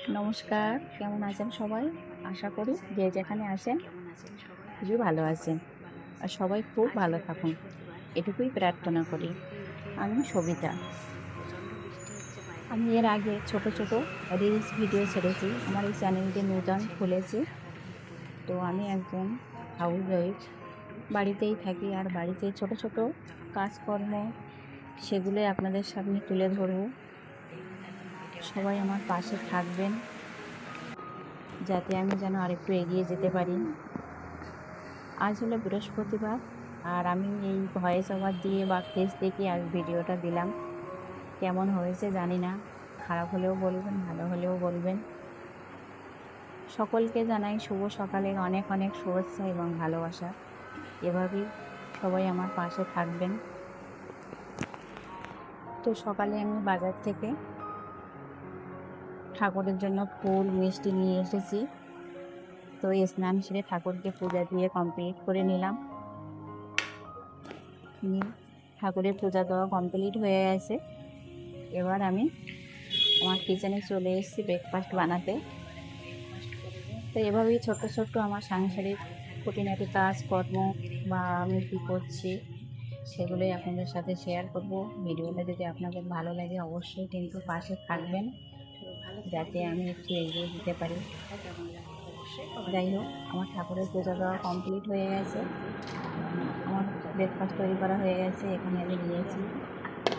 নমস্কার, কেমন আছেন সবাই? আশা করি যে যেখানে আছেন খুবই ভালো আছেন। আর সবাই খুব ভালো থাকুন। এটুকুই প্রার্থনা করি। আমি সবিতা। আমি এর আগে ছোট, ছোট রিলস ভিডিও ছেড়েছি। আমার এই চ্যানেলটি নূতন খুলেছি। তো আমি একজন হাউসওয়াইফ। বাড়িতেই থাকি আর বাড়িতে ছোট, ছোট কাজকর্ম সেগুলোই আপনাদের সামনে তুলে ধরব। সবাই আমার পাশে থাকবেন যাতে আমি যেন আরেকটু এগিয়ে যেতে পারি। আজ হলো বৃহস্পতিবার আর আমি এই ভয়েস ওভার দিয়ে বা ফেস দেখে আজ ভিডিওটা দিলাম। কেমন হয়েছে জানি না। খারাপ হলেও বলবেন, ভালো হলেও বলবেন। সকলকে জানাই শুভ সকালের অনেক অনেক শুভেচ্ছা এবং ভালোবাসা। এভাবেই সবাই আমার পাশে থাকবেন। তো সকালে আমি বাজার থেকে ঠাকুরের জন্য ফুল মিষ্টি নিয়ে এসেছি। তো স্নান সেরে ঠাকুরকে পূজা দিয়ে কমপ্লিট করে নিলাম। ঠাকুরের পূজা দেওয়া কমপ্লিট হয়ে গেছে। এবার আমি আমার কিচেনে চলে এসেছি ব্রেকফাস্ট বানাতে। তো এভাবেই ছোট্ট ছোট্ট আমার সাংসারিক খুঁটিনাটি কাজকর্ম বা আমি কী করছি সেগুলোই আপনাদের সাথে শেয়ার করব। ভিডিওটা যদি আপনাদের ভালো লাগে অবশ্যই কিন্তু পাশে থাকবেন যাতে আমি একটু এগিয়ে দিতে পারি। যাই হোক, আমার ঠাকুরের পূজা দেওয়া কমপ্লিট হয়ে গেছে। আমার ব্রেকফাস্ট তৈরি করা হয়ে গেছে। এখানে আমি নিয়েছি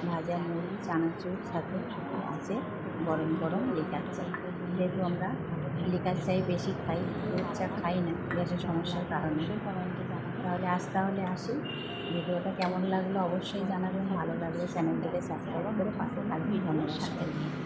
ভাজা মুড়ি, চানাচুর, সাথে আছে গরম গরম লিকার চা। যেহেতু আমরা লিকার চাই বেশি খাই, দুধ চা খাই না গ্যাসের সমস্যার কারণে। তাহলে আসি। ভিডিওটা কেমন লাগলো অবশ্যই জানাবেন। ভালো লাগলে চ্যানেলটিকে সাবস্ক্রাইব করে পাশে থাকবেন। ধন্যবাদ।